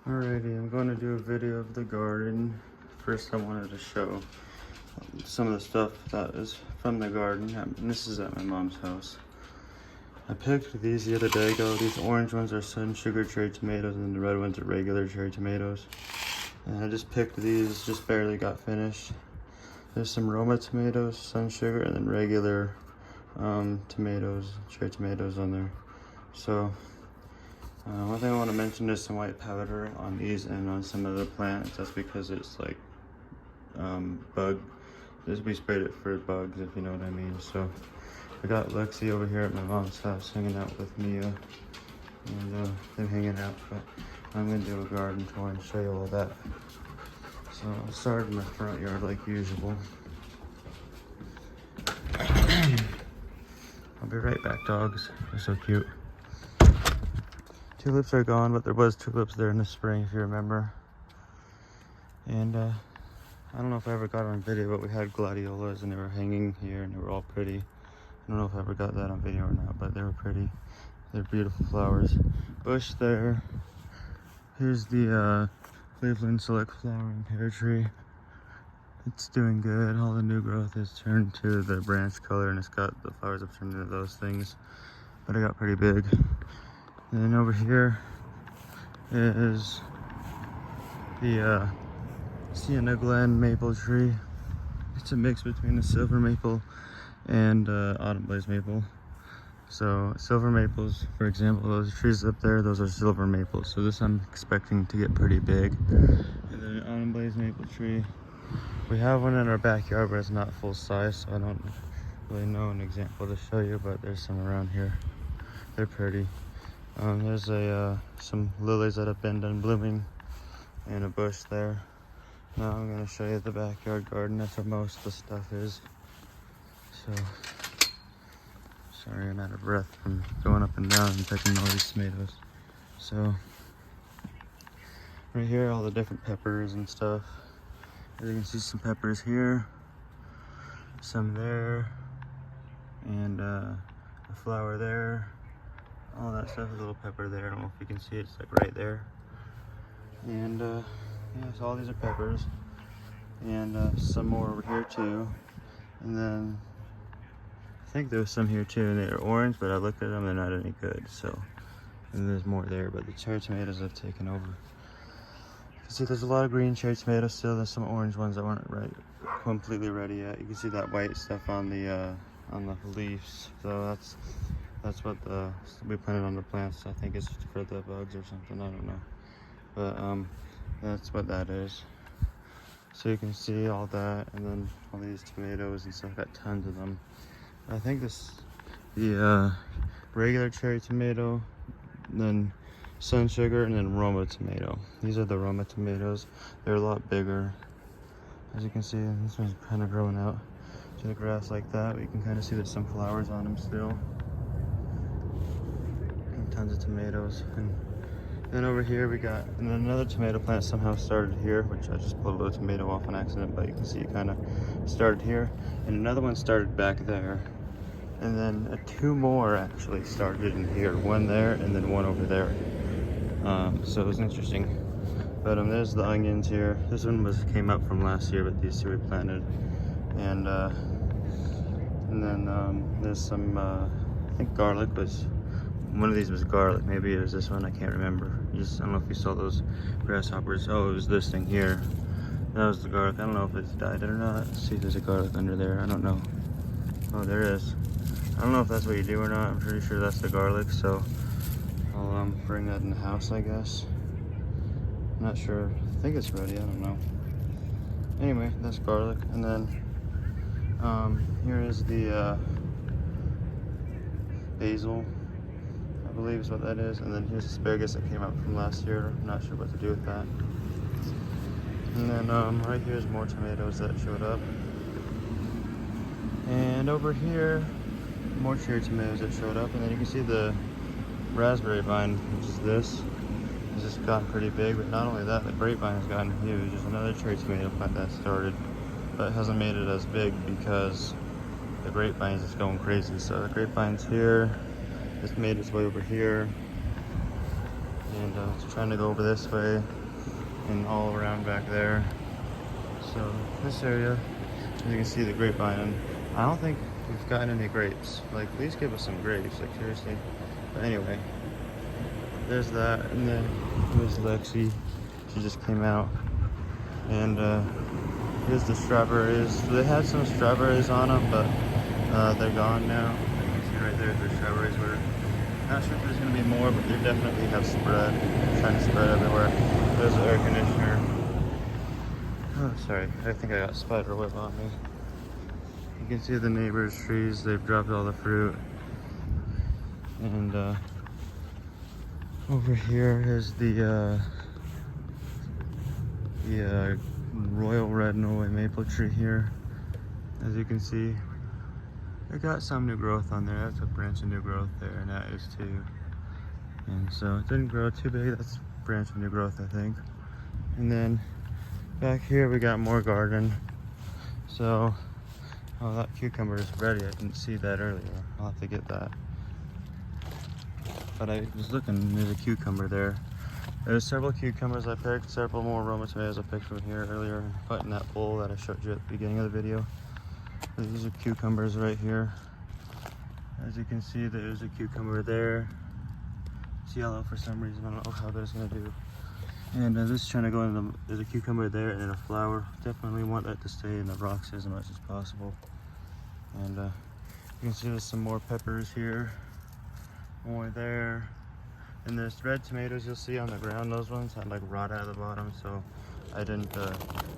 Alrighty, I'm going to do a video of the garden. First, I wanted to show some of the stuff that is from the garden. And this is at my mom's house. I picked these the other day ago. These orange ones are sun sugar cherry tomatoes and the red ones are regular cherry tomatoes. And I just picked these, just barely got finished. There's some Roma tomatoes, sun sugar, and then regular tomatoes, cherry tomatoes on there. So one thing I want to mention is some white powder on these and on some of the plants. That's because it's like we sprayed it for bugs, if you know what I mean. So I got Lexi over here at my mom's house hanging out with Mia, and they're hanging out, but I'm gonna do a garden tour and show you all that. So I'll start in my front yard like usual. I'll be right back, dogs. They're so cute. Tulips are gone, but there was tulips there in the spring, if you remember. And I don't know if I ever got it on video, but we had gladiolas and they were hanging here and they were all pretty. I don't know if I ever got that on video or not, but they were pretty. They're beautiful flowers. Bush there. Here's the Cleveland Select Flower and Pear Tree. It's doing good. All the new growth has turned to the branch color and it's got the flowers have turned into those things. But it got pretty big. And then over here is the Sienna Glen maple tree. It's a mix between the silver maple and autumn blaze maple. So silver maples, for example, those trees up there, those are silver maples. So this I'm expecting to get pretty big. And then an autumn blaze maple tree. We have one in our backyard, but it's not full size, so I don't really know an example to show you, but there's some around here. They're pretty. There's some lilies that have been done blooming and a bush there. Now I'm going to show you the backyard garden. That's where most of the stuff is. So, sorry I'm out of breath from going up and down and picking all these tomatoes. So, right here, all the different peppers and stuff. As you can see, some peppers here, some there, and a flower there. All that stuff, a little pepper there. I don't know if you can see it, it's like right there. And yeah, so all these are peppers. And some more over here too. And then I think there's some here too, and they're orange, but I looked at them, they're not any good. So, and there's more there, but the cherry tomatoes have taken over. You can see there's a lot of green cherry tomatoes still. There's some orange ones that weren't completely ready yet. You can see that white stuff on the leaves. So that's what we planted on the plants. I think it's for the bugs or something, I don't know. But that's what that is. So you can see all that, and then all these tomatoes and stuff, got tons of them. I think the regular cherry tomato, then sun sugar, and then Roma tomato. These are the Roma tomatoes. They're a lot bigger. As you can see, this one's kind of growing out to the grass like that. You can kind of see there's some flowers on them still. Tons of tomatoes. And then over here we got, and then another tomato plant somehow started here, which I just pulled a little tomato off on accident, but you can see it kind of started here, and another one started back there, and then two more actually started in here, one there and then one over there. So it was interesting. But there's the onions here. This one came up from last year, but these two we planted. And then there's some I think garlic was. One of these was garlic, maybe it was this one, I can't remember. I don't know if you saw those grasshoppers. Oh, it was this thing here. That was the garlic. I don't know if it's dyed it or not. Let's see if there's a garlic under there. I don't know. Oh, there is. I don't know if that's what you do or not. I'm pretty sure that's the garlic, so I'll bring that in the house, I guess. I'm not sure. I think it's ready, I don't know. Anyway, that's garlic. And then here is the basil, I believe is what that is. And then here's asparagus that came out from last year. I'm not sure what to do with that. And then right here's more tomatoes that showed up. And over here, more cherry tomatoes that showed up. And then you can see the raspberry vine, which is this. It's just gotten pretty big, but not only that, the grapevine has gotten huge. There's another cherry tomato plant that started, but it hasn't made it as big because the grapevine is just going crazy. So the grapevine's here. It's made its way over here. and it's trying to go over this way and all around back there. So this area, as you can see, the grapevine, and I don't think we've gotten any grapes. Like, please give us some grapes, like seriously. But anyway, there's that, and then there's Lexi. She just came out, and here's the strawberries. They had some strawberries on them, but they're gone now. You can see right there the strawberries were. Not sure if there's gonna be more, but they definitely have spread. They're trying to spread everywhere. There's the air conditioner. Oh, sorry, I think I got spider web on me. You can see the neighbors' trees. They've dropped all the fruit. And over here is the Royal Red Norway maple tree here. As you can see, it got some new growth on there. That's a branch of new growth there, and that is too. And so it didn't grow too big. That's a branch of new growth, I think. And then back here we got more garden. So, oh, that cucumber is ready. I didn't see that earlier. I'll have to get that. But I was looking, there's a cucumber there. There's several cucumbers I picked, several more Roma tomatoes I picked from here earlier, put in that bowl that I showed you at the beginning of the video. These are cucumbers right here. As you can see, there's a cucumber there. It's yellow for some reason. I don't know how good it's gonna do. And this is trying to go in the, there's a cucumber there and a flower. Definitely want that to stay in the rocks as much as possible. And you can see there's some more peppers here, more there. And there's red tomatoes you'll see on the ground. Those ones had like rot out of the bottom, so I didn't,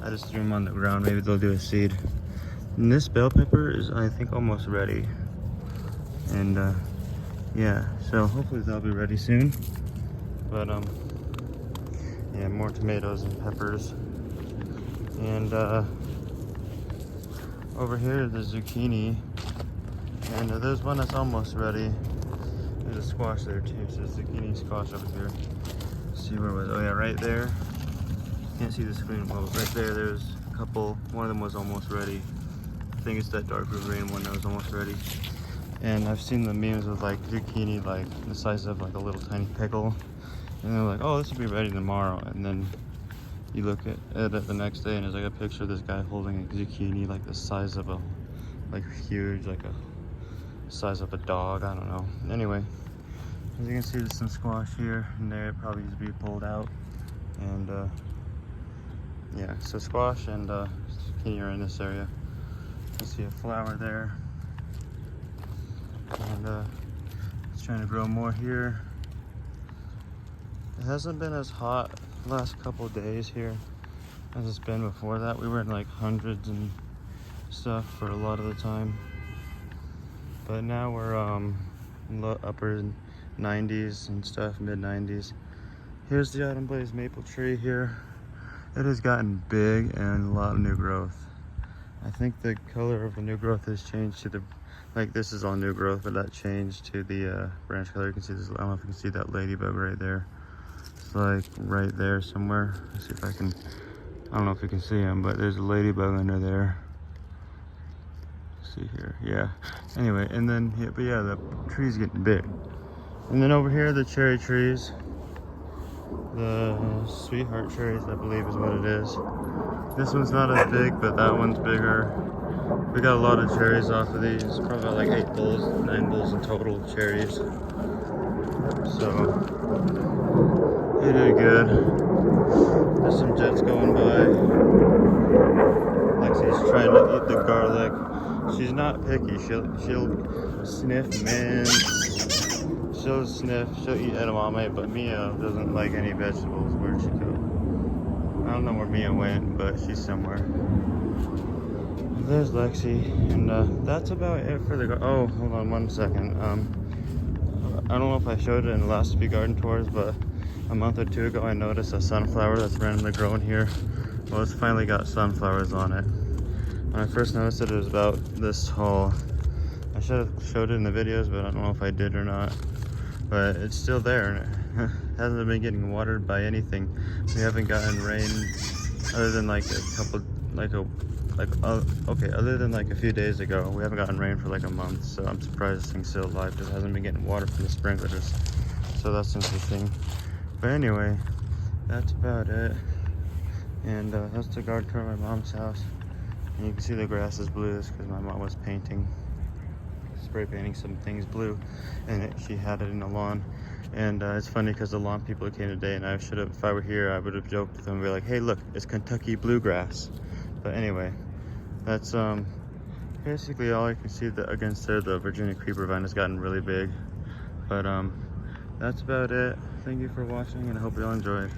I just threw them on the ground. Maybe they'll do a seed. And this bell pepper is, I think, almost ready. And yeah, so hopefully they'll be ready soon. But yeah, more tomatoes and peppers. And over here, the zucchini. And there's one that's almost ready. There's a squash there too, so there's zucchini squash over here. Let's see where it was. Oh yeah, right there. Can't see the screen well, but right there, there's a couple. One of them was almost ready. I think it's that dark green one that was almost ready. And I've seen the memes with like zucchini like the size of like a little tiny pickle. And they're like, oh, this will be ready tomorrow. And then you look at it the next day and there's like a picture of this guy holding a zucchini like the size of a, like huge, like a size of a dog, I don't know. Anyway, as you can see, there's some squash here and there. It probably needs to be pulled out. And yeah, so squash and zucchini are in this area. You can see a flower there. And it's trying to grow more here. It hasn't been as hot the last couple of days here as it's been before that. We were in like hundreds and stuff for a lot of the time. But now we're upper 90s and stuff, mid 90s. Here's the Autumn Blaze maple tree here. It has gotten big and a lot of new growth. I think the color of the new growth has changed to the, like this is all new growth, but that changed to the branch color. You can see this, I don't know if you can see that ladybug right there. It's like right there somewhere. Let's see if I can, I don't know if you can see him, but there's a ladybug under there. Let's see here, yeah. Anyway, and then, yeah, but yeah, the tree's getting big. And then over here, the cherry trees. The Sweetheart cherries, I believe is what it is. This one's not as big, but that one's bigger. We got a lot of cherries off of these. Probably about like 8 bowls, 9 bowls in total of cherries. So, they did good. There's some jets going by. Lexi's trying to eat the garlic. She's not picky. She'll sniff mint. She'll sniff. She'll eat edamame, but Mia doesn't like any vegetables. Where'd she go? I don't know where Mia went, but she's somewhere. There's Lexi, and that's about it for the oh, hold on 1 second. I don't know if I showed it in the last few garden tours, but a month or 2 ago I noticed a sunflower that's randomly growing here. Well, it's finally got sunflowers on it. When I first noticed it, it was about this tall. I should have showed it in the videos, but I don't know if I did or not. But it's still there, and it hasn't been getting watered by anything. We haven't gotten rain other than like a couple, other than like a few days ago. We haven't gotten rain for like a month, so I'm surprised this thing's still alive because it hasn't been getting water from the sprinklers. So that's interesting. But anyway, that's about it. And that's the guard car at my mom's house. And you can see the grass is blue. That's because my mom was painting, spray painting some things blue, and she had it in the lawn. And it's funny because the lawn people came today, and I should have, if I were here, I would have joked with them and be like, hey, look, it's Kentucky bluegrass. But anyway, that's basically all I can see. Against there, the Virginia creeper vine has gotten really big. But that's about it. Thank you for watching, and I hope you all enjoyed.